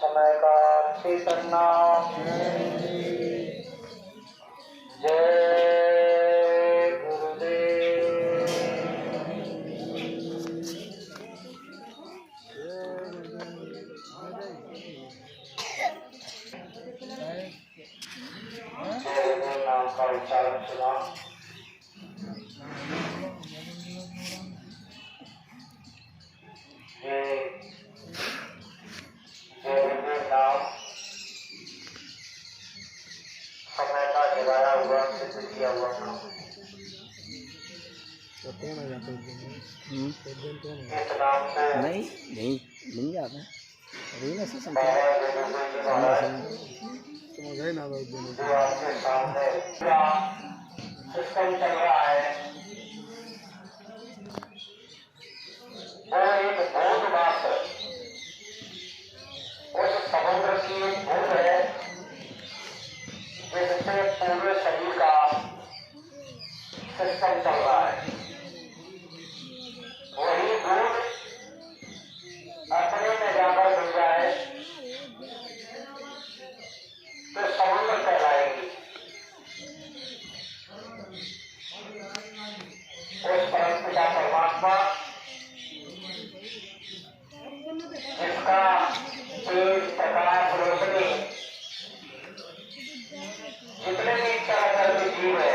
समय का चेतन नाम। जय गुरुदेव। गुरुदेव नाम का उच्चारण सुना। समय का जगाया हुआ सिद्ध किया हुआ नाम। इस नाम से नहीं मिल जाता है जो आपके सामने सिस्टम चल रहा है वो एक बौद्ध बात उस समुद्र की एक बूंद है जिससे पूरे शरीर का सिस्टम चल रहा है। वही बूंद अपने में जाकर मिल जाए तो समुद्र कहलाएगी। उस परमपिता परमात्मा जिसका तेज प्रकाश रोशनी जितने भी चराचर के जीव है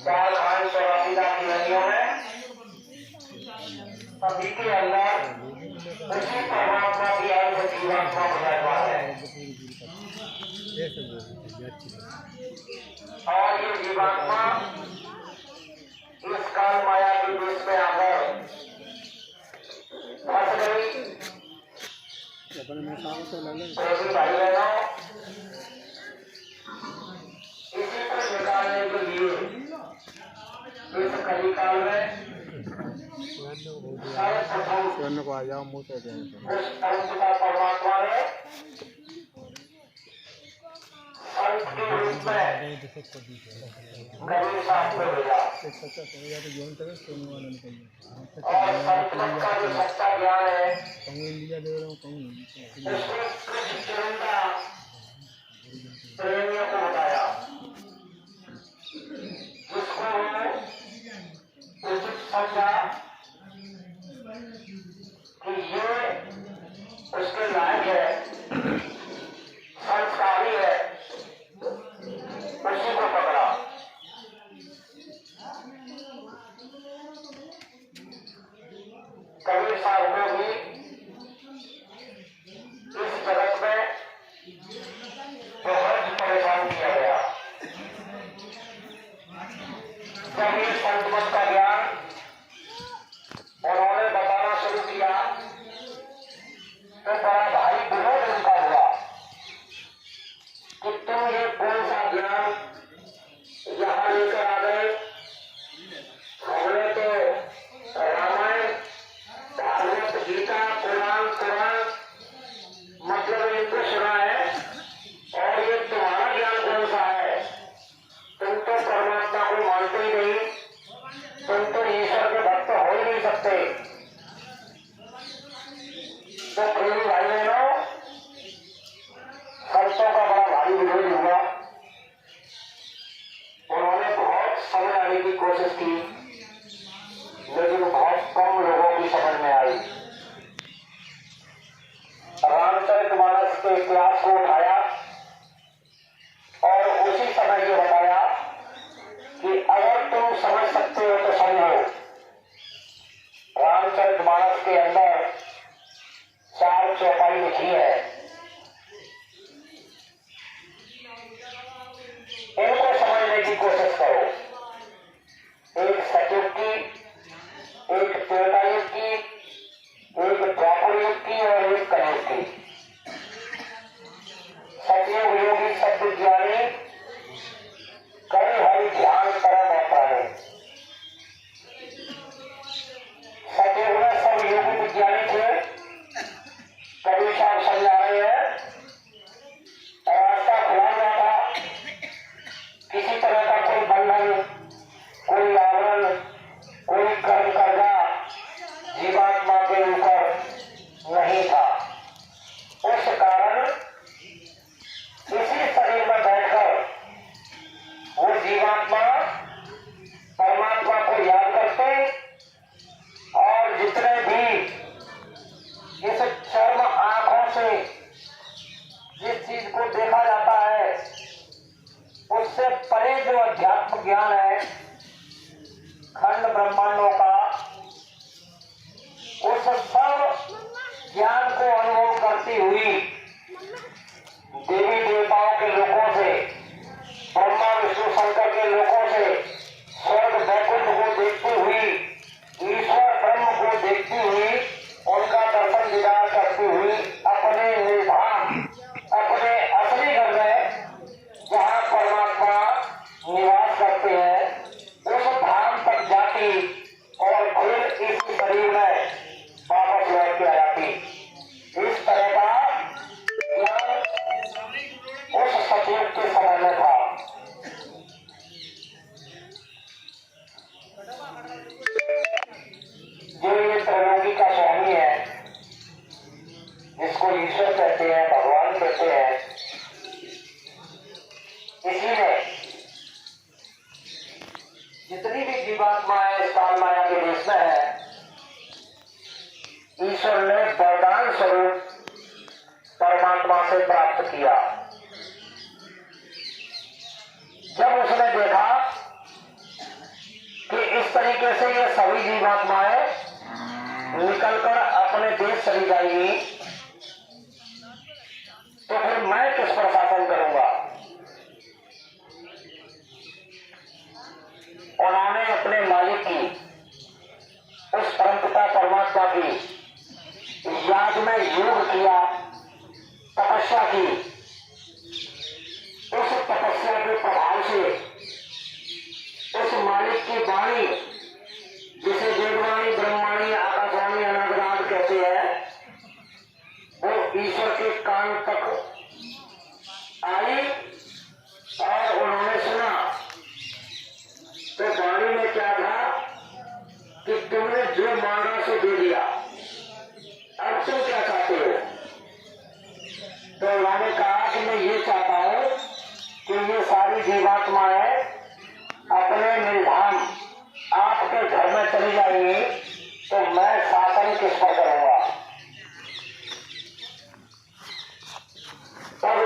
484 लाख की नदियों में सभी के अंदर उसी परमात्मा की अंश जीवात्मा विराजमान है। और ये जीवात्मा इस काल माया के बीच में आकर फंस गई। प्रेमी भाई बहनों, इसी को निकालने के लिए इस कलिकाल में सर्वप्रथम उस परमपिता परमात्मा ने संत के रूप में कबीर साहब को भेजा। और संत का जो सच्चा ज्ञान है उसने कुछ चिरंता प्रेमियों को बताया जिसको उचित समझा कि ये उसके लायक है, संस्कारी है, उसी को पकड़ा। कबीर साहब को भी इस जगत में बहुत परेशान किया गया। जब ये संत मत का ज्ञान उन्होंने बताना शुरू किया तो बड़ा भारी विरोध उनका हुआ कि तुम ये कौन सा ज्ञान यहाँ लेकर आ गए। हमने तो रामायण भागवत गीता कुरान मतलब इनको सुना है और ये तुम्हारा ज्ञान कौन सा है। तुम तो परमात्मा को मानते ही नहीं, तुम तो ईश्वर के भक्त हो ही नहीं सकते। तो प्रेमी भाई बहनों, संतों का बड़ा भारी विरोध हुआ। उन्होंने बहुत समझाने की कोशिश की लेकिन बहुत कम लोगों की समझ में आई। रामचरितमानस के इतिहास को उठाया और उसी समय ये बताया कि अगर तुम समझ सकते हो तो समझो। रामचरितमानस के अंदर 4 चौपाई लिखी है। इनको समझने की कोशिश करो। एक सतयुग की, एक त्रेता युग की, एक द्वापर युग की और एक कलयुग की। से जिस चीज को देखा जाता है उससे परे जो अध्यात्म ज्ञान है खंड ब्रह्मांडों का, उस सब ज्ञान को अनुभव करती हुई देवी देवताओं के लोगों से, ब्रह्मा विष्णु शंकर के लोगों से स्वर्ग वैकुंठ को देखती हुई, ईश्वर ब्रह्म को देखती हुई, उनका दर्शन दीदार करती हुई अपने निर्धाम, अपने असली घर में जहाँ परमात्मा निवास करते हैं उस धाम तक जाती और फिर इस शरीर में वापस लौट के आ जाती। इस तरह का ज्ञान उस सतयुग के समय में था। जो ये त्रैलोकी का स्वामी है, जिसको ईश्वर कहते हैं, भगवान कहते हैं, इसी ने जितनी भी जीवात्माएं इस काल माया के देश में है, ईश्वर ने वरदान स्वरूप परमात्मा से प्राप्त किया। जब उसने देखा कि इस तरीके से ये सभी जीवात्माएं निकलकर अपने देश चली जाएंगी, तो फिर मैं किस पर शासन करूंगा। उन्होंने अपने मालिक की, उस परमपिता परमात्मा की याद में योग किया, तपस्या की। उस तपस्या के प्रभाव से उस मालिक की वाणी, जिसे देववाणी, ब्रह्मवाणी, आकाशवाणी, अनादिनाद कहते हैं, वो ईश्वर के कान तक आई और उन्होंने सुना। तो वाणी में क्या था कि तुमने जो मांगा सो दे दिया, अब तुम क्या चाहते हो। तो उन्होंने कहा कि मैं ये चाहता हूं कि ये सारी जीवात्माएं अपने निर्धाम आपके घर में चली जाएंगी, तो मैं शासन किस पर करूंगा। तब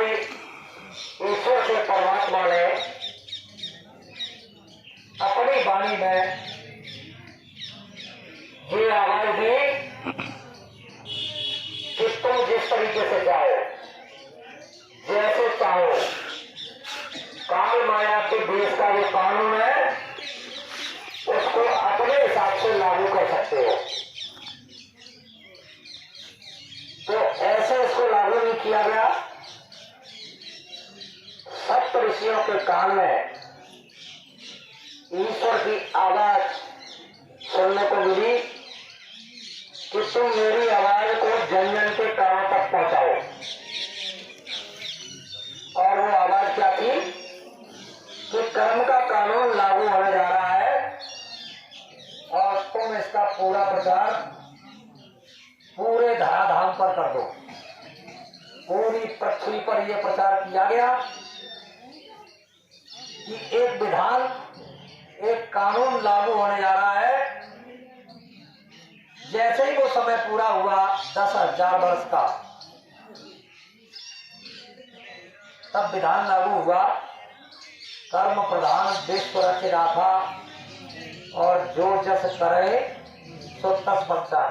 ईश्वर से परमात्मा ने अपनी वाणी में ये आवाज दी कि तुम जिस तरीके से चाहो, जैसे चाहो, काल माया के देश का जो कानून है उसको अपने हिसाब से लागू कर सकते हो। तो ऐसे इसको लागू नहीं किया गया। सप्त ऋषियों के कान में ईश्वर की आवाज सुनने को मिली कि तुम मेरी आवाज को जन जन के कानों तक पहुंचाओ। और वो आवाज क्या थी कि कर्म का कानून लागू होने जा रहा है और तुम इसका पूरा प्रचार पूरे धराधाम पर कर दो। पूरी पृथ्वी पर यह प्रचार किया गया कि एक विधान, एक कानून लागू होने जा रहा है। जैसे ही वो समय पूरा हुआ 10,000 वर्ष का, तब विधान लागू हुआ, कर्म प्रधान विश्व रच राखा और जो जस करे सो तस बख्शा।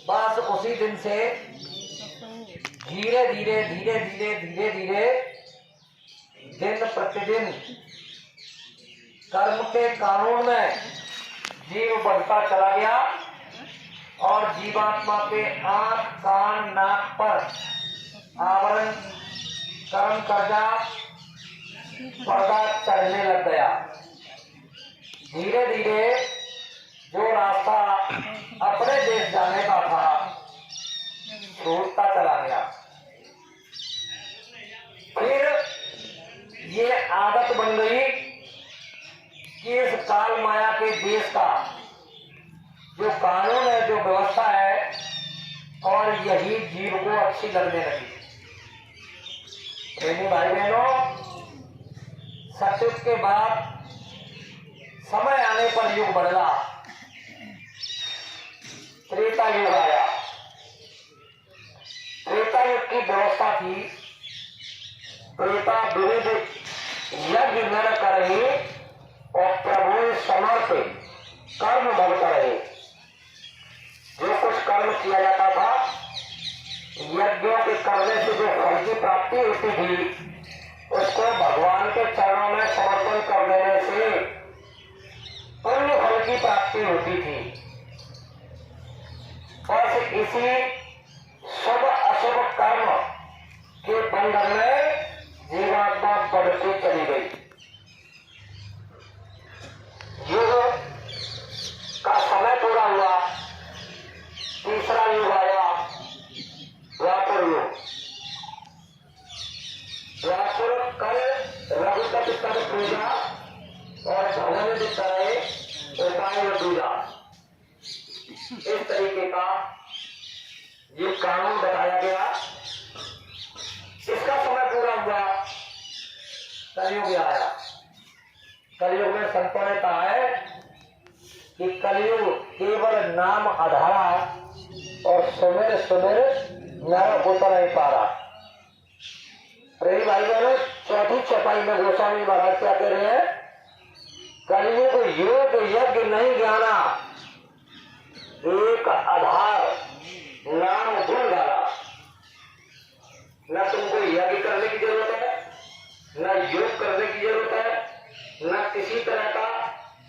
बस उसी दिन से धीरे धीरे धीरे धीरे धीरे धीरे दिन प्रतिदिन कर्म के कानून में जीव बढ़ता चला गया और जीवात्मा के आंख, कान, नाक पर आवरण, कर्म कर्जा, पर्दा चढ़ने लग गया। धीरे धीरे जो रास्ता अपने देश जाने का था छूटता चला गया। फिर ये आदत बन गई कि इस काल माया के देश का जो कानून है, जो व्यवस्था है, और यही जीव को अच्छी लगने लगी। प्रेमी भाई बहनों, सतयुग के बाद समय आने पर युग बदला, त्रेता युग आया। कि प्रेता विविध यज्ञ न करे और प्रभु समर्थ कर्म भोग करे। जो कुछ कर्म किया जाता था, यज्ञों के करने से जो फल की प्राप्ति होती थी, उसको भगवान के चरणों में समर्पण कर देने से पुण्य फल की प्राप्ति होती थी। बस इसी शुभ अशुभ कर्म के बंधन में जीवात्मा बढ़ती चली गई। युग का समय पूरा हुआ, तीसरा युग आया, द्वापर युग। द्वापर कल रघुपति पद पूजा और भवन दिखाए उपाय पूजा, इस तरीके का ये कानून बताया गया। इसका समय पूरा हुआ, कलयुग आया। कलयुग में संतों ने कहा है कि कलयुग केवल नाम आधारा और सुमिर सुमिर नर उतर नहीं पा रहा। प्रेमी भाई बहनों, चौथी चौपाई में गोस्वामी महाराज क्या कह रहे हैं? कलयुग योग यज्ञ नहीं ज्ञाना, एक आधार नाम गुण डाला। न तुमको यज्ञ करने की जरूरत है, न योग करने की जरूरत है, न किसी तरह का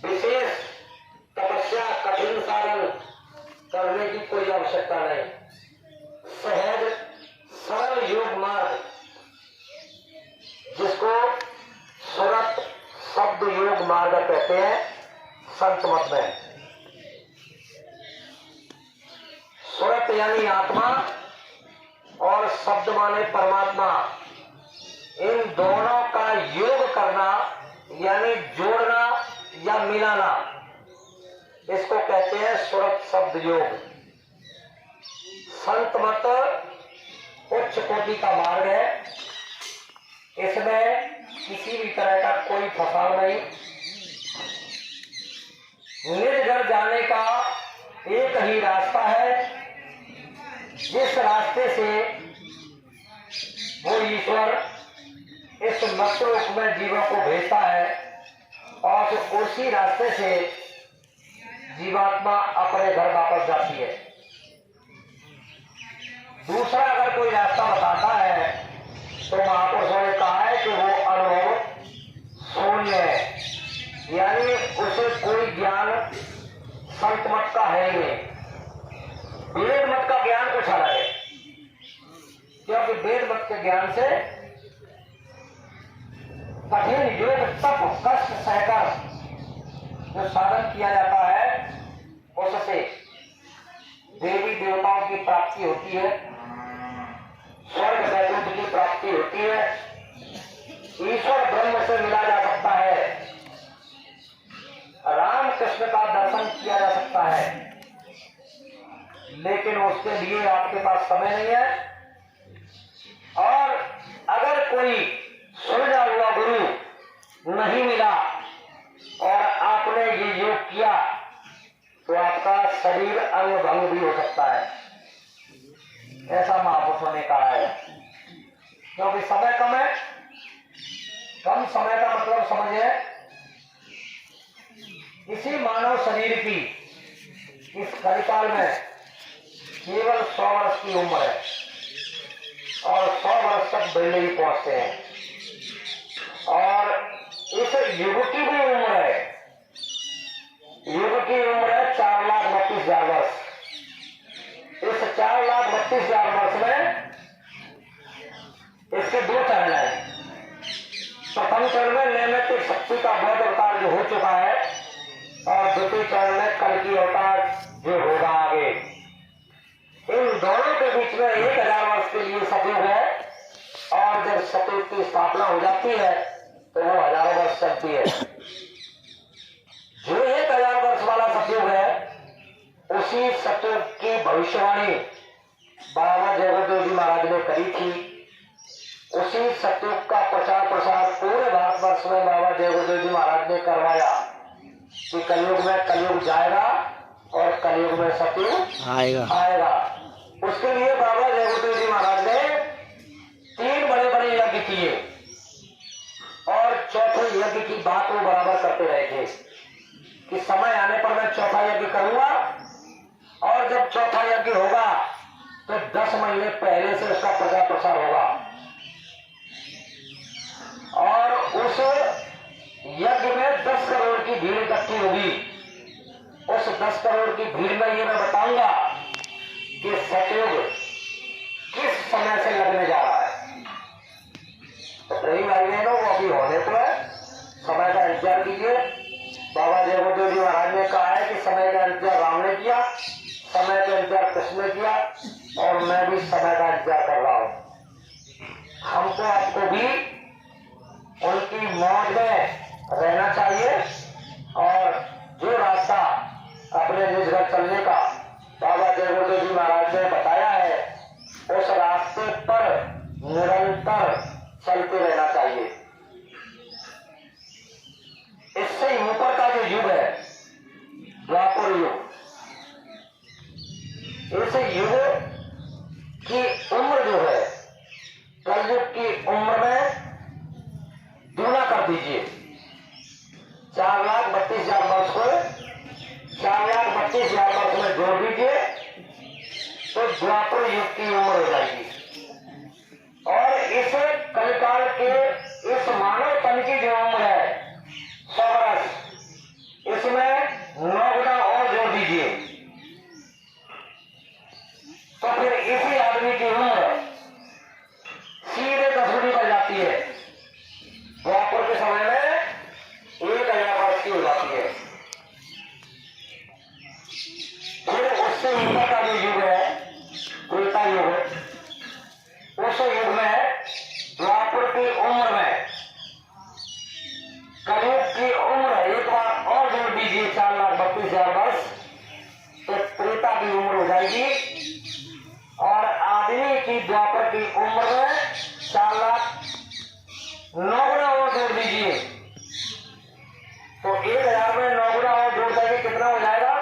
विशेष तपस्या कठिन साधन करने की कोई आवश्यकता नहीं। सहज सरल योग मार्ग, जिसको सुरत शब्द योग मार्ग कहते हैं संत मत में। सुरत यानी आत्मा और शब्द माने परमात्मा, इन दोनों का योग करना यानी जोड़ना या मिलाना, इसको कहते हैं सुरत शब्द योग। संत मत उच्च कोटि का मार्ग है, इसमें किसी भी तरह का कोई फसाव नहीं। निज घर जाने का एक ही रास्ता है, जिस रास्ते से वो ईश्वर इस मर्त्यलोक में जीवों को भेजता है और उसी रास्ते से जीवात्मा अपने घर वापस जाती है। दूसरा अगर कोई रास्ता बताता है तो महापुरुषों ने कहा है कि वो अनुभव शून्य है, यानी उसे कोई ज्ञान संत मत का है ही नहीं। वेद मत का ज्ञान कुछ अलग है, क्योंकि वेद मत के ज्ञान से कठिन योग तप कष्ट सहकर जो साधन किया जाता है, उससे देवी देवताओं की प्राप्ति होती है, स्वर्ग वैकुंठ की प्राप्ति होती है, ईश्वर ब्रह्म से मिला जा सकता है, राम कृष्ण का दर्शन किया जा सकता है। लेकिन उसके लिए आपके पास समय नहीं है, और अगर कोई सुलझा हुआ गुरु नहीं मिला और आपने ये योग किया तो आपका शरीर अंग भंग भी हो सकता है, ऐसा महापुरुषों ने कहा है। क्योंकि समय कम है। कम समय का मतलब समझिए, इसी मानव शरीर की इस कलिकाल में केवल 100 वर्ष की उम्र है और 100 वर्ष तक बिल्ले ही पहुंचते हैं, और इस युग की भी उम्र है, युग की उम्र है 4,32,000 वर्ष। इस 4,32,000 वर्ष में इसके 2 चरण है। प्रथम चरण में नैमित्तिक शक्ति का बौद्ध अवतार जो हो चुका है, और द्वितीय चरण में कल की अवतार जो होगा आगे। इन दोनों के बीच में 1000 वर्ष के लिए सतयुग है, और जब सतयुग की स्थापना हो जाती है तो वो हजारों वर्ष चलती है। जो 1000 वर्ष वाला सतयुग है, उसी सतयुग की भविष्यवाणी बाबा जयगुरुदेव जी महाराज ने करी थी। उसी सतयुग का प्रचार प्रसार पूरे भारतवर्ष में बाबा जयगुरुदेव जी महाराज ने करवाया कि कलयुग में कलयुग जाएगा और कलयुग में सतयुग आएगा। उसके लिए बाबा जयगुरुदेव जी महाराज ने कि समय आने पर मैं चौथा यज्ञ करूंगा, और जब चौथा यज्ञ होगा तो 10 महीने पहले से उसका प्रचार प्रसार होगा, और उस यज्ञ में 10 करोड़ की भीड़ इकट्ठी होगी। उस 10 करोड़ की भीड़ में ये मैं बताऊंगा कि सतयुग किस समय से लगने जा रहा है। तो प्रेमी भाई बहनों, वो अभी होने को है, समय का इंतजार कीजिए। बाबा जयगुरुदेव जी महाराज ने कहा है कि समय का इंतजार राम ने किया, समय का इंतजार कृष्ण ने किया, और मैं भी समय का इंतजार कर रहा हूं। हमको आपको भी उनकी मौज में रहना चाहिए, और जो रास्ता अपने निज घर चलने का बाबा जयगुरुदेव जी महाराज ने बताया है, उस रास्ते पर निरंतर चलते रहना चाहिए। इससे ऊपर का जो युग है, द्वापर युग, इस युग की उम्र जो है, कलयुग की उम्र में दूना कर दीजिए। 4,32,000 वर्ष को 4,32,000 वर्ष में जोड़ दीजिए तो द्वापर युग की उम्र हो जाएगी। और इस कलिकाल के इस मानव तन की जो उम्र है 100 वर्ष, इसमें 9 गुना और जोड़ दीजिए तो फिर इसी आदमी की उम्र सीधे 10 गुनी बन जाती है। द्वापर के समय में 1,000 वर्ष की हो जाती है। फिर उससे ऊपर का जो युग है, त्रेता युग, उस युग में द्वापर की उम्र में कलयुग की उम्र एक बार और जोड़ दीजिए 4,32,000 वर्ष, तो त्रेता की उम्र हो जाएगी। और आदमी की द्वापर की उम्र में 4 लाख 9 गुना और जोड़ दीजिए तो 1,000 में 9 गुना और जोड़ देंगे, कितना हो जाएगा?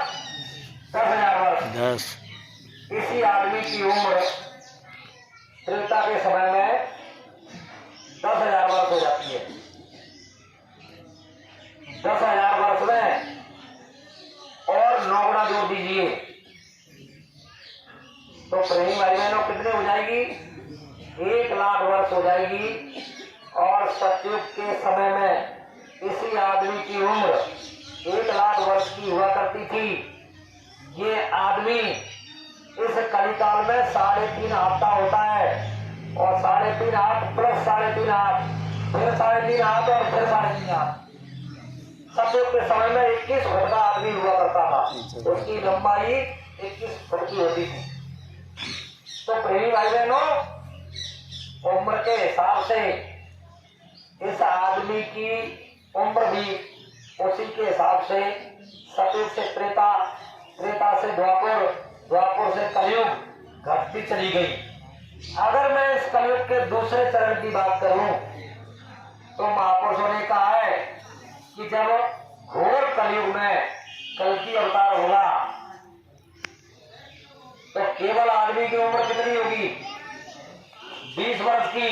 10,000 वर्ष। 10 इसी आदमी की उम्र त्रेता के समय में 10,000 वर्ष हो जाती है। 10,000 वर्ष में और 9 गुना जोड़ दीजिए तो प्रेमी भाई बहनों कितने हो जाएगी? 1,00,000 वर्ष हो जाएगी। और सतयुग के समय में इसी आदमी की उम्र 1,00,000 वर्ष की हुआ करती थी। ये आदमी इस कलिकाल में 3.5 हफ्ता होता है, और 3.5 हाथ प्लस 3.5 हाथ, फिर 3.5 हाथ और फिर 3.5 हाथ। सतयुग के समय में 21 फुट का आदमी हुआ करता था, उसकी लंबाई 21 फुट की होती थी। तो प्रेमी भाई बहनों, उम्र के हिसाब से इस आदमी की उम्र भी उसी के हिसाब से सतयुग से त्रेता, त्रेता से द्वापर, द्वापर से कलयुग घटती चली गई। अगर मैं इस कलयुग के दूसरे चरण की बात करूं तो महापुरुषों ने कहा है कि जब घोर कलयुग में कल्कि अवतार होगा तो केवल आदमी की उम्र कितनी होगी? 20 वर्ष की,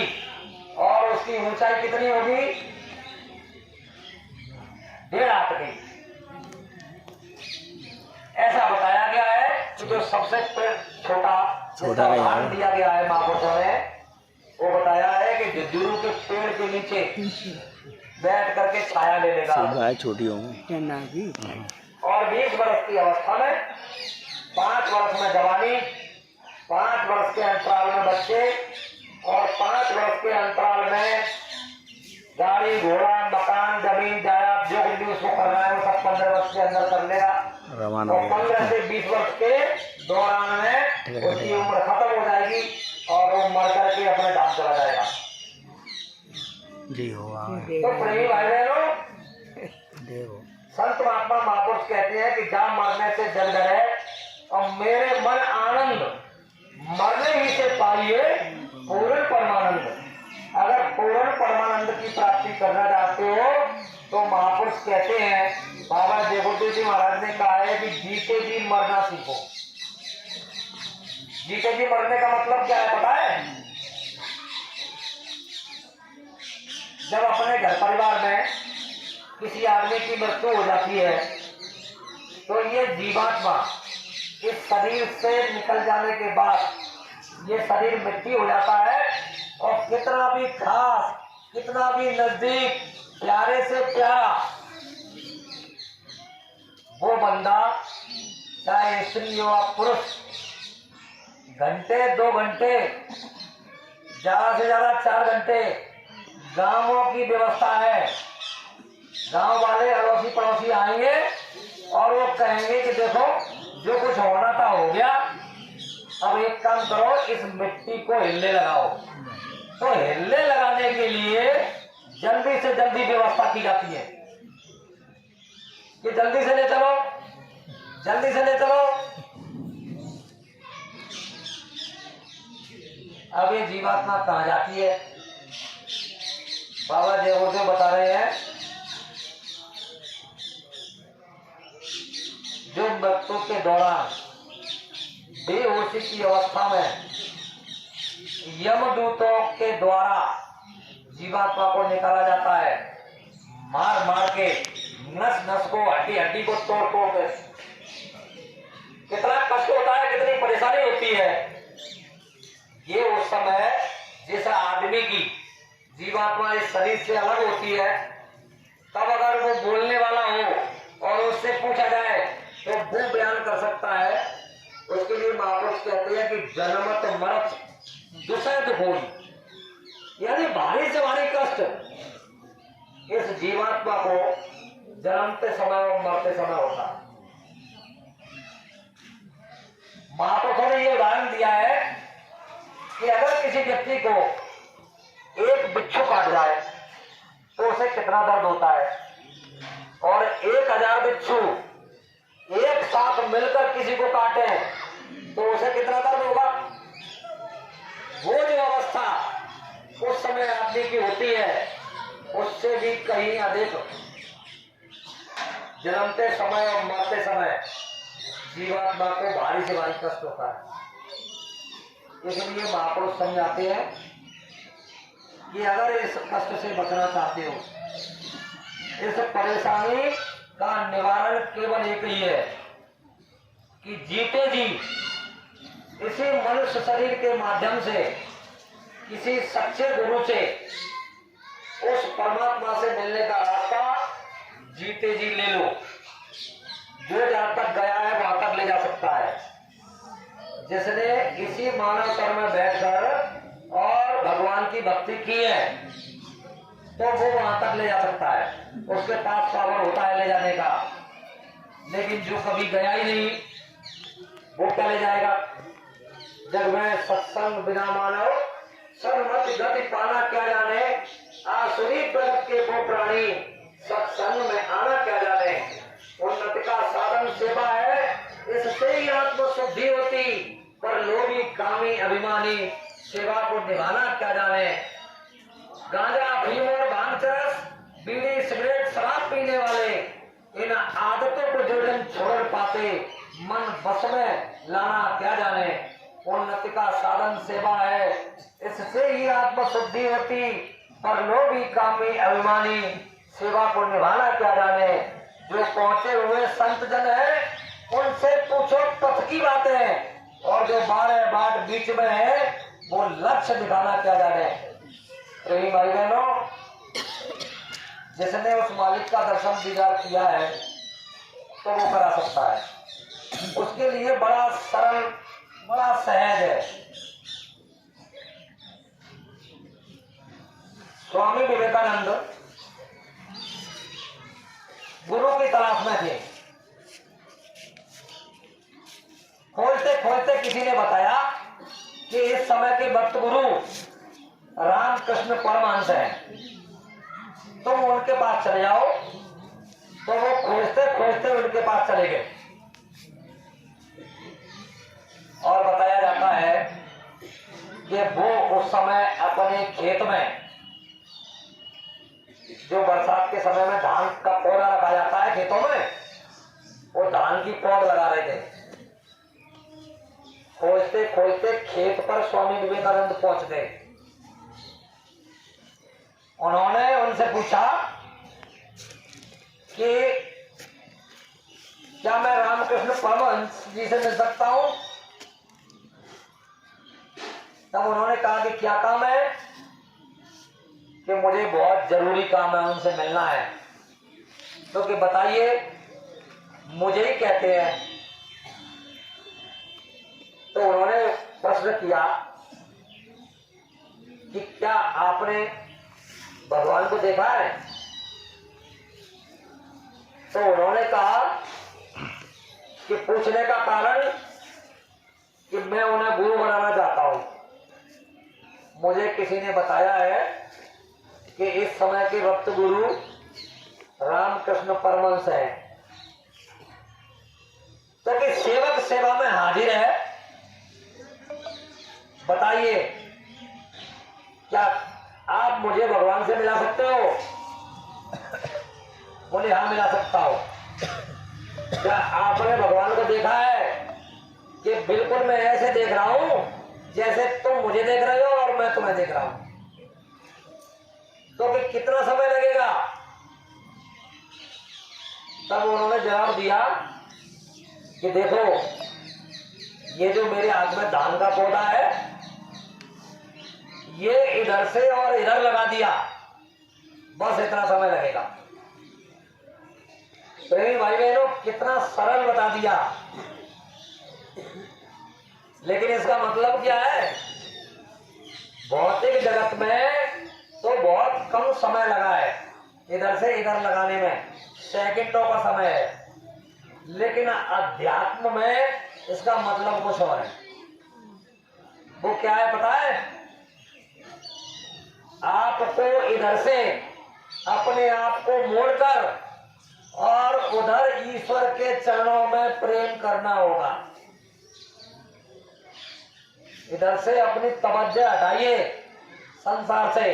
और उसकी ऊंचाई कितनी होगी? 1.5 हाथ की। ऐसा बताया गया है कि जो सबसे छोटा उदाहरण दिया गया है महापुरुषों ने, वो बताया है कि जुजुरू के पेड़ के नीचे बैठ करके छाया ले लेगा, छोटी होंगी, और 20 वर्ष की अवस्था में, 5 वर्ष में जवानी, 5 वर्ष के अंतराल में बच्चे, और 5 वर्ष के अंतराल में गाड़ी घोड़ा मकान जमीन जायदाद जो कुछ भी उसको करना है वो सब 15 वर्ष के अंदर कर लेगा। और 15 से 20 वर्ष के दौरान में उसकी उम्र खत्म हो जाएगी और वो मर करके अपने धाम चला जाएगा। तो प्रेमी भाई बहनों, संत महात्मा महापुरुष कहते हैं कि जहाँ मरने से जग डरे और मेरे मन आनंद मरने ही से पाइए पूर्ण परमानंद। अगर पूर्ण परमानंद की प्राप्ति करना चाहते हो तो महापुरुष कहते हैं, बाबा जयगुरुदेव जी महाराज ने कहा है कि जीते जी मरना सीखो। जीते जी मरने का मतलब क्या है पता है? जब अपने घर परिवार में किसी आदमी की मृत्यु हो जाती है तो ये जीवात्मा इस शरीर से निकल जाने के बाद ये शरीर मिट्टी हो जाता है, और कितना भी खास, कितना भी नजदीक, प्यारे से प्यारा वो बंदा, चाहे स्त्री हो या पुरुष, घंटे 2 घंटे, ज्यादा से ज्यादा 4 घंटे गांवों की व्यवस्था है। गांव वाले अड़ोसी पड़ोसी आएंगे और वो कहेंगे कि देखो जो कुछ होना था हो गया, अब एक काम करो, इस मिट्टी को हिलने लगाओ। तो हिलने लगाने के लिए जल्दी से जल्दी व्यवस्था की जाती है कि जल्दी से ले चलो, जल्दी से ले चलो। अब ये जीवात्मा कहाँ जाती है? बाबा जय गुरुदेव बता रहे हैं, जो मृत्यु के दौरान बेहोशी की अवस्था में यमदूतों के द्वारा जीवात्मा को निकाला जाता है, मार मार के, नस नस को, हड्डी हड्डी को तोड़ तोड़ कर। कितना कष्ट होता है, कितनी परेशानी होती है। ये उस समय जिस आदमी की जीवात्मा इस शरीर से अलग होती है, तब अगर वो बोलने वाला हो और उससे पूछा जाए तो वो बयान कर सकता है। उसके लिए महापुरुष कहते हैं कि जन्मत मरत दुसैद होई, यानी भारी से भारी कष्ट इस जीवात्मा को जन्मते समय और मरते समय होता है। महापुरुषों ने ये उदाहरण दिया है कि अगर किसी व्यक्ति को एक बिच्छू काट जाए तो उसे कितना दर्द होता है, और 1000 बिच्छू एक साथ मिलकर किसी को काटे तो उसे कितना दर्द होगा। वो जो अवस्था उस समय आदमी की होती है, उससे भी कहीं अधिक जन्मते समय और मरते समय जीवात्मा को भारी से भारी कष्ट होता है। इसलिए महापुरुष समझाते हैं कि अगर इस कष्ट से बचना चाहते हो, इस परेशानी का निवारण केवल एक ही है कि जीते जी इसी मनुष्य शरीर के माध्यम से किसी सच्चे गुरु से उस परमात्मा से मिलने का रास्ता जीते जी ले लो। जो जहां तक गया है वहां तक ले जा सकता है। जिसने इसी मानव तन में बैठकर और भगवान की भक्ति की है तो वो वहां तक ले जा सकता है, उसके पास पावर होता है ले जाने का। लेकिन जो कभी गया ही नहीं वो क्या ले जाएगा। जग में सत्संग बिना मानव सर्वमति गति पाना क्या जाने, आसुरी प्रगत के वो प्राणी सत्संग में आना क्या जाने। उन्नति का साधन सेवा है, इससे ही आत्मशुद्धि होती, पर लोभी कामी अभिमानी सेवा को निभाना क्या जाने। गांजा अफीम और भांग चरस, बीड़ी सिगरेट शराब पीने वाले इन आदतों को जो जन छोड़ पाते, मन बस में लाना क्या जाने। उन्नति का साधन सेवा है, इससे ही आत्मशुद्धि होती, पर लोभी कामी अभिमानी सेवा को निभाना क्या जाने। जो पहुंचे हुए संत जन है उनसे पूछो पथ की बातें, और जो बारह बाट बीच में है वो लक्ष्य दिखाना क्या जाने। प्रेमी भाई बहनों, जिसने उस मालिक का दर्शन दीदार किया है तो वो करा सकता है। उसके लिए बड़ा सरल, बड़ा सहज है। स्वामी विवेकानंद गुरु की तलाश में थे। खोजते खोजते किसी ने बताया कि इस समय के भक्त गुरु रामकृष्ण परमहंस हैं, तुम उनके पास चले जाओ। तो वो खोजते खोजते उनके पास चले गए, और बताया जाता है कि वो उस समय अपने खेत में, जो बरसात के समय में धान का पौधा रखा जाता है खेतों में, वो धान की पौध लगा रहे थे। खोजते खोजते खेत पर स्वामी विवेकानंद पहुंच गए। उन्होंने उनसे पूछा कि क्या मैं रामकृष्ण परमहंस जी से मिल सकता हूं? तब उन्होंने कहा कि क्या काम है? कि मुझे बहुत जरूरी काम है, उनसे मिलना है। तो कि बताइए, मुझे ही कहते हैं। तो उन्होंने प्रश्न किया कि क्या आपने भगवान को देखा है? तो उन्होंने कहा कि पूछने का कारण कि मैं उन्हें गुरु बनाना चाहता हूं। मुझे किसी ने बताया है कि इस समय के वक्त गुरु रामकृष्ण परमहंस है। तो कि सेवक सेवा में हाजिर है। बताइए, क्या आप मुझे भगवान से मिला सकते हो? बोले हाँ, मिला सकता हूं। क्या आपने भगवान को देखा है? कि बिल्कुल मैं ऐसे देख रहा हूं जैसे तुम मुझे देख रहे हो और मैं तुम्हें देख रहा हूं। तो कि कितना समय लगेगा? तब उन्होंने जवाब दिया कि देखो, ये जो मेरे हाथ में धान का पौधा है, ये इधर से और इधर लगा दिया, बस इतना समय लगेगा। प्रेमी भाई बहनों, कितना सरल बता दिया। लेकिन इसका मतलब क्या है? भौतिक जगत में तो बहुत कम समय लगा है, इधर से इधर लगाने में सेकंडों का समय है। लेकिन अध्यात्म में इसका मतलब कुछ और है। वो क्या है पता है? आपको इधर से अपने आप को मोड़कर और उधर ईश्वर के चरणों में प्रेम करना होगा। इधर से अपनी तवज्जो हटाइए संसार से,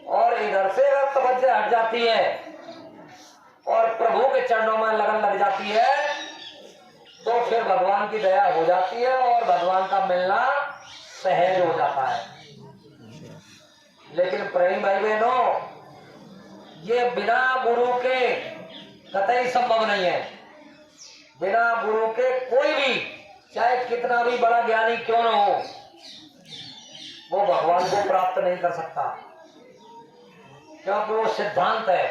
और इधर से अगर तवज्जो हट जाती है और प्रभु के चरणों में लगन लग जाती है, तो फिर भगवान की दया हो जाती है और भगवान का मिलना सहज हो जाता है। लेकिन प्रेम भाई बहनों, ये बिना गुरु के कतई संभव नहीं है। बिना गुरु के कोई भी, चाहे कितना भी बड़ा ज्ञानी क्यों न हो, वो भगवान को प्राप्त नहीं कर सकता। क्योंकि वो सिद्धांत है।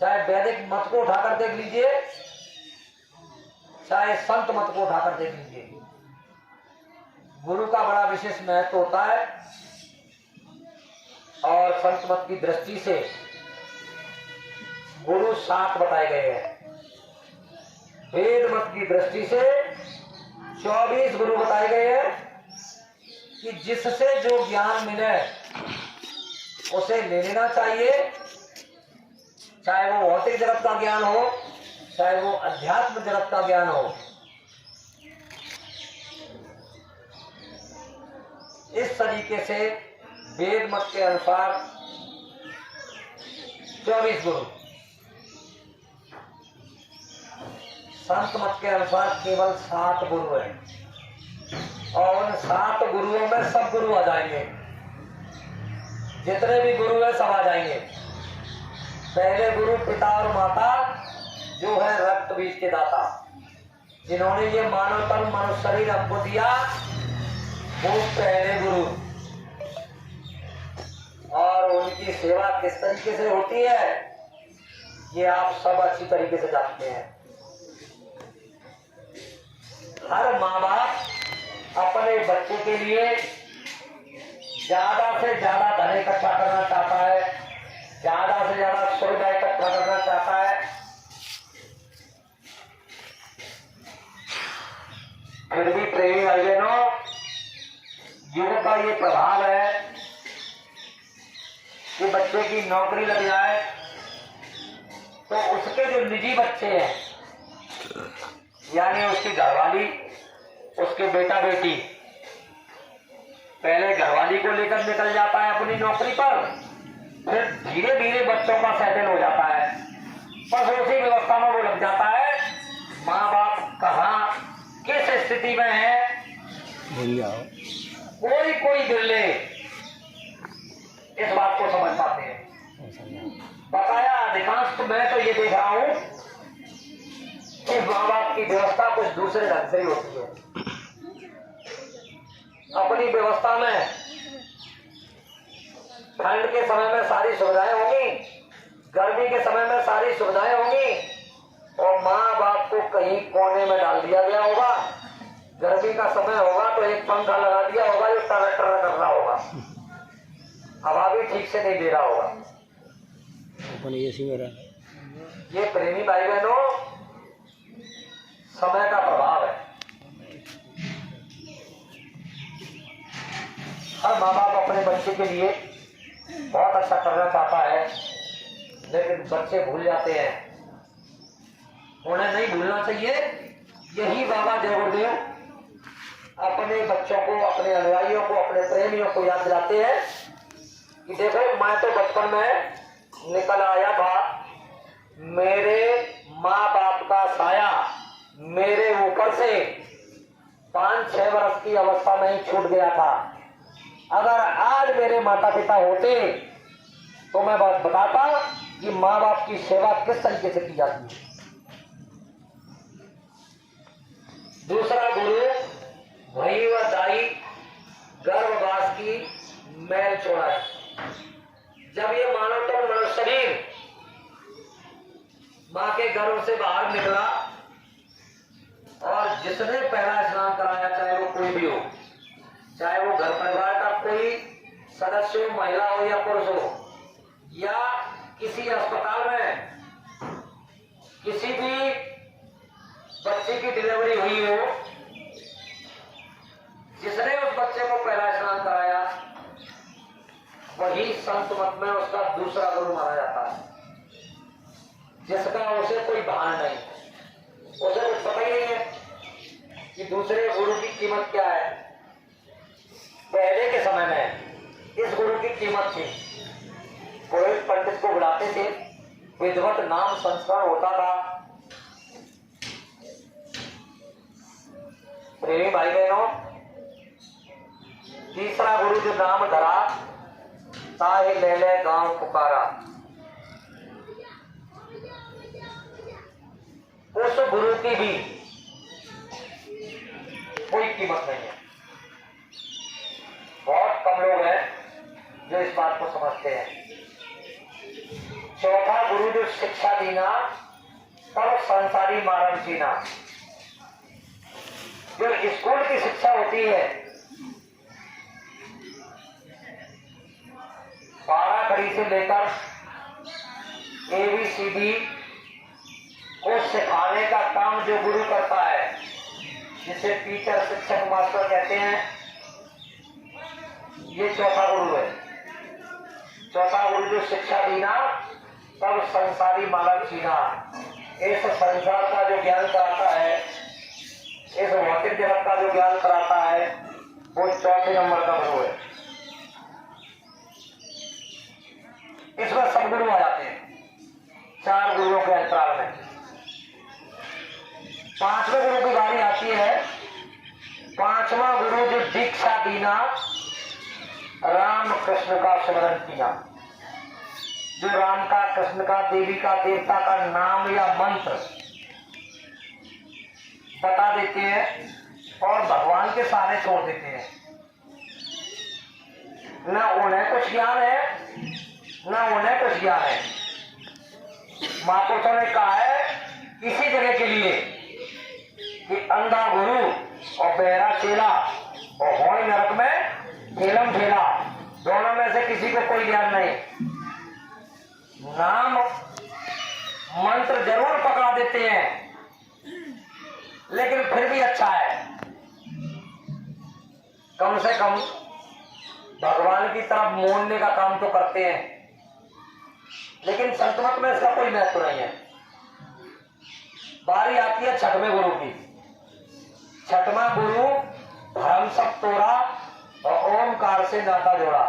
चाहे वैदिक मत को उठाकर देख लीजिए, चाहे संत मत को उठाकर देख लीजिए, गुरु का बड़ा विशेष महत्व होता है। और संत मत की दृष्टि से गुरु 7 बताए गए हैं। वेद मत की दृष्टि से 24 गुरु बताए गए हैं कि जिससे जो ज्ञान मिले उसे ले लेना चाहिए, चाहे वो भौतिक जगत का ज्ञान हो, चाहे वो अध्यात्म जगत का ज्ञान हो। इस तरीके से वेद मत के अनुसार 24 गुरु, संत मत के अनुसार केवल 7 गुरु हैं। और उन 7 गुरुओं में सब गुरु आ जाएंगे। जितने भी गुरु हैं सब आ जाएंगे। पहले गुरु पिता और माता, जो है रक्त बीज के दाता, जिन्होंने ये मानव तन मनुष्य शरीर हमको दिया, वो पहले गुरु। और उनकी सेवा किस तरीके से होती है, ये आप सब अच्छी तरीके से जानते हैं। हर माँ बाप अपने बच्चे के लिए ज्यादा से ज्यादा धन इकट्ठा करना चाहता है, ज्यादा से ज्यादा सुविधा इकट्ठा करना चाहता है। फिर भी प्रेमी भाई बहनों, युग का ये प्रभाव है कि बच्चे की नौकरी लग जाए तो उसके जो निजी बच्चे हैं, यानी उसकी घरवाली, उसके बेटा बेटी, पहले घरवाली को लेकर निकल जाता है अपनी नौकरी पर, फिर धीरे धीरे बच्चों का सेटल हो जाता है। बस उसी व्यवस्था में वो लग जाता है। माँ बाप कहाँ किस स्थिति में है, भूल जाओ। कोई बिरले इस बात को समझ पाते हैं। बकाया अधिकांश तो मैं तो ये देख रहा हूं कि माँ बाप की व्यवस्था कुछ दूसरे ढंग से ही होती है। अपनी व्यवस्था में ठंड के समय में सारी सुविधाएं होंगी, गर्मी के समय में सारी सुविधाएं होंगी, और माँ बाप को कहीं कोने में डाल दिया गया होगा। गर्मी का समय होगा तो एक पंखा लगा दिया होगा जो टर टर कर रहा होगा, हवा भी ठीक से नहीं दे रहा होगा। अपन एसी में रहा। ये प्रेमी भाई बहनों, समय का प्रभाव है। हर माँ बाप अपने बच्चे के लिए बहुत अच्छा करना चाहता है, लेकिन बच्चे भूल जाते हैं। उन्हें नहीं भूलना चाहिए। यही बाबा देवगुरुदेव अपने बच्चों को, अपने अनुयायियों को, अपने प्रेमियों को याद दिलाते हैं कि देखो, मैं तो बचपन में निकल आया था, मेरे माँ बाप का साया मेरे ऊपर से 5-6 वर्ष की अवस्था में ही छूट गया था। अगर आज मेरे माता पिता होते तो मैं बात बताता कि माँ बाप की सेवा किस तरीके से की जाती है। दूसरा गुरु, वही व दाई गर्भवास की मैल छोड़ाए। जब ये मानव तो मनुष्य शरीर माँ के गर्भ से बाहर निकला, और जिसने पहला स्नान कराया, चाहे वो कोई भी हो, चाहे वो घर परिवार का कोई सदस्य हो, महिला हो या पुरुष हो, या किसी अस्पताल में किसी भी बच्चे की डिलीवरी हुई हो, जिसने उस बच्चे को पहला स्नान कराया, वही संत मत में उसका दूसरा गुरु माना जाता है। जिसका उसे कोई भान नहीं, उसे कुछ पता ही नहीं है कि दूसरे गुरु की कीमत क्या है। पहले के समय में इस गुरु की कीमत थी। पुरोहित पंडित को बुलाते थे, विधिवत नाम संस्कार होता था। प्रेमी भाई बहनों, तीसरा गुरु जो नाम धरा, ताहे ले ले गांव पुकारा, उस गुरु की भी कोई कीमत नहीं है। बहुत कम लोग हैं जो इस बात को समझते हैं। चौथा गुरु जो शिक्षा दीना, तब संसारी मारण जीना। जो स्कूल की शिक्षा होती है, 12 कड़ी से लेकर ABCD को सिखाने का काम जो गुरु करता है, जिसे टीचर, शिक्षक, मास्टर कहते हैं, ये चौथा गुरु है। चौथा गुरु जो शिक्षा दीना, तब संसारी मार्ग जीना। इस संसार का जो ज्ञान कराता है, इस भौतिक जगत का जो ज्ञान कराता है, वो चौथे नंबर का गुरु है। इसमें सब गुरु आ जाते हैं 4 गुरुओं के अंतराल में। 5वें गुरु की बारी आती है। 5वां गुरु जो दीक्षा दीना, राम कृष्ण का स्मरण किया। जो राम का, कृष्ण का, देवी का, देवता का नाम या मंत्र बता देते हैं और भगवान के सहारे छोड़ देते हैं। ना उन्हें कुछ ज्ञान है, ना उन्हें कुछ ज्ञान है। महापुरुषों ने कहा है इसी जगह के लिए कि अंधा गुरु और बहरा चेला और होय नरक में खेलम खेला, दोनों में से किसी को कोई ज्ञान नहीं। नाम मंत्र जरूर पकड़ा देते हैं, लेकिन फिर भी अच्छा है, कम से कम भगवान की तरफ मोड़ने का काम तो करते हैं। लेकिन संतमत में इसका कोई महत्व नहीं है। बारी आती है 6वें गुरु की। 6वां गुरु धर्म सब तोड़ा और ओमकार से नाता जोड़ा।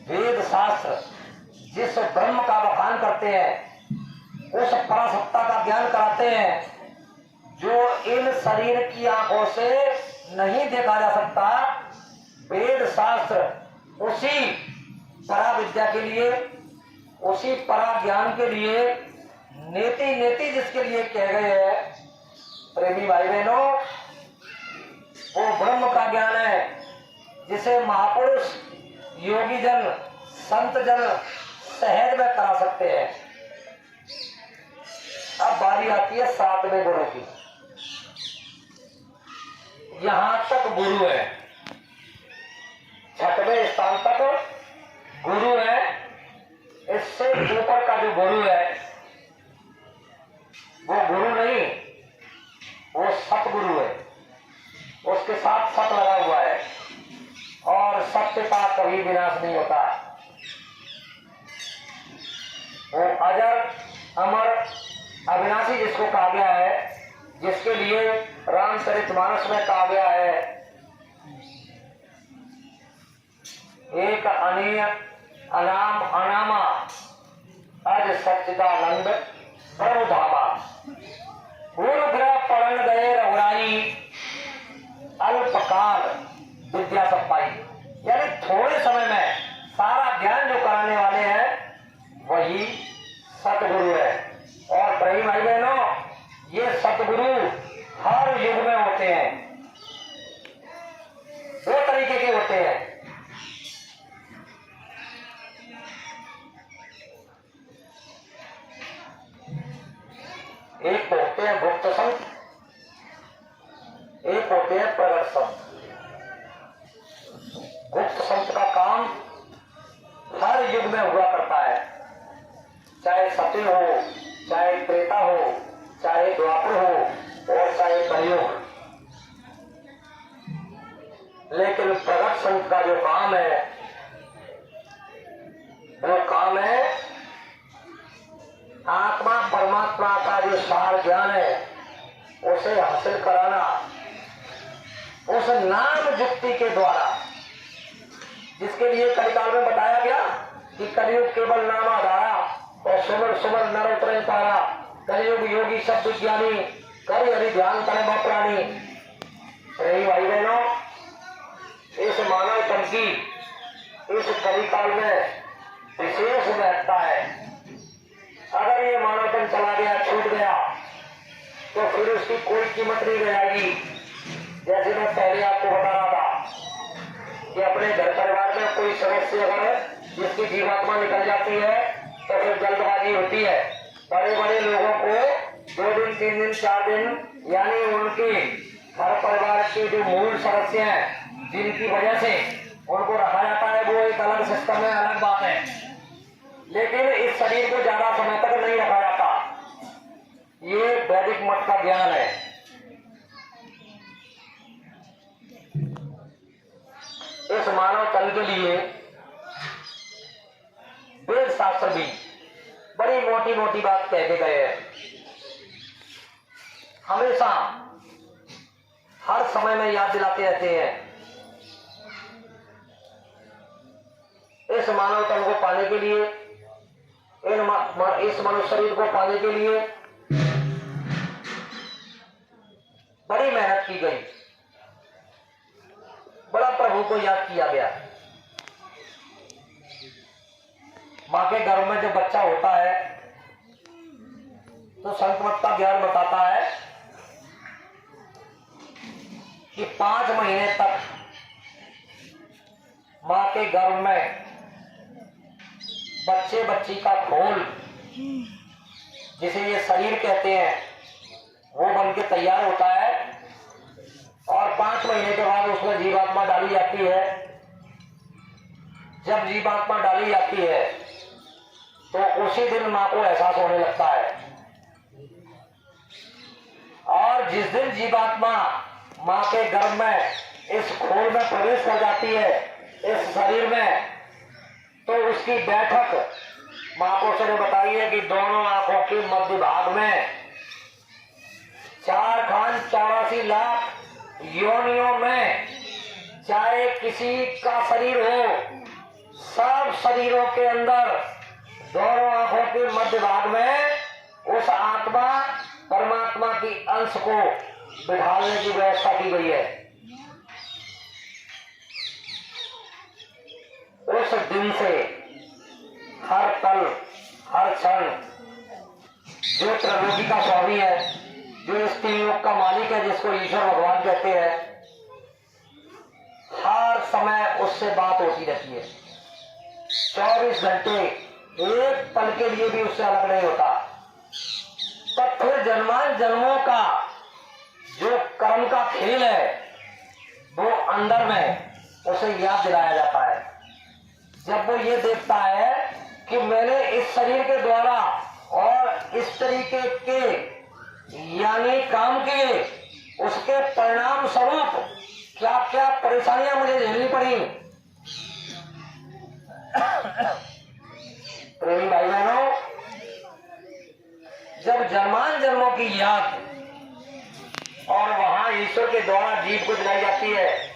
वेद शास्त्र जिस ब्रह्म का बखान करते हैं, उस परासत्ता का ज्ञान कराते हैं, जो इन शरीर की आंखों से नहीं देखा जा सकता। वेद शास्त्र उसी परा विद्या के लिए, उसी परा ज्ञान के लिए नेति नेति जिसके लिए कह गए हैं प्रेमी भाई बहनों, वो ब्रह्म का ज्ञान है जिसे महापुरुष योगी जन संत जन सहज में करा सकते हैं। अब बारी आती है 7वें गुरु की। यहां तक गुरु है, 6वें स्थान तक गुरु है। इससे ऊपर का जो गुरु है वो गुरु नहीं, वो सतगुरु है। उसके साथ सत लगा हुआ है और सत्य का कभी विनाश नहीं होता। वो अजर अमर अविनाशी जिसको कहा गया है, जिसके लिए रामचरितमानस में कहा गया है एक अनीय अनाम अनामा अज सच्चिदानंद प्रभु धामा। गुरु ग्रह पढ़न गए रघुराई अल्पकाल विद्या सब पाई। यानी थोड़े समय में सारा ज्ञान जो कराने वाले हैं वही सतगुरु है। और प्रेमी भाई बहनों, ये सतगुरु हर युग में होते हैं, 2 तरीके के होते हैं। एक होते हैं गुप्त संत, एक होते हैं प्रगट संत। गुप्त संत का काम हर युग में हुआ करता है, चाहे सत्य हो, चाहे त्रेता हो, चाहे द्वापर हो और चाहे कलयुग। लेकिन प्रगट संत का जो काम है वो काम है आत्मा परमात्मा का जो सार ज्ञान है उसे हासिल कराना उस नाम युक्ति के द्वारा, जिसके लिए कलिकाल में बताया गया कि कलयुग केवल नाम आधारा और सुमर सुमर नर उतरे पारा। कलयुग योगी शब्द विज्ञानी कर हरि ध्यान करे प्राणी। प्रेमी भाई बहनों, इस मानव तन की इस कलिकाल में विशेष महत्ता है। अगर ये मानव तन चला गया, छूट गया, तो फिर उसकी कोई कीमत नहीं रह जाएगी। जैसे मैं पहले आपको बता रहा था कि अपने घर परिवार में कोई सदस्य अगर जिसकी जीवात्मा निकल जाती है तो फिर जल्दबाजी होती है। बड़े बड़े लोगों को 2 दिन 3 दिन 4 दिन यानी उनके घर परिवार के जो मूल सदस्य हैं जिनकी वजह से उनको रखा जाता है, वो एक अलग सिस्टम है, अलग बात है। लेकिन इस शरीर को ज्यादा समय तक नहीं रखा जाता। ये वैदिक मत का ज्ञान है। इस मानव तन के लिए वेद शास्त्र भी बड़ी मोटी मोटी बात कह के गए हैं। हमेशा हर समय में याद दिलाते रहते हैं। इस मानव तन को पाने के लिए, इस मनुष्य शरीर को पाने के लिए बड़ी मेहनत की गई, बड़ा प्रभु को याद किया गया। मां के गर्भ में जब बच्चा होता है तो संत मत का ज्ञान बताता है कि 5 महीने तक मां के गर्भ में बच्चे बच्ची का खोल, जिसे ये शरीर कहते हैं, वो बन के तैयार होता है। और 5 महीने के बाद उसमें जीवात्मा डाली जाती है। जब जीवात्मा डाली जाती है तो उसी दिन मां को एहसास होने लगता है। और जिस दिन जीवात्मा मां के गर्भ में इस खोल में प्रवेश कर जाती है, इस शरीर में, तो उसकी बैठक महापुरुषों ने बताई है कि दोनों आंखों के मध्य भाग में 4 खान 84 लाख योनियों में, चाहे किसी का शरीर हो, सब शरीरों के अंदर दोनों आंखों के मध्य भाग में उस आत्मा परमात्मा की अंश को बिठाने की व्यवस्था की गई है। उस दिन से हर पल हर क्षण जो त्रैलोकी का स्वामी है, जो इस तीन लोक का मालिक है, जिसको ईश्वर भगवान कहते हैं, हर समय उससे बात होती रहती है। 24 घंटे, एक पल के लिए भी उससे अलग नहीं होता। तब फिर जन्मान जन्मों का जो कर्म का खेल है, वो अंदर में उसे याद दिलाया जाता है। जब वो ये देखता है कि मैंने इस शरीर के द्वारा और इस तरीके के यानी काम किए, उसके परिणाम स्वरूप क्या क्या परेशानियां मुझे झेलनी पड़ी। प्रेमी भाई बहनों, जब जन्मान जन्मों की याद और वहां ईश्वर के द्वारा जीव को दिलाई जाती है,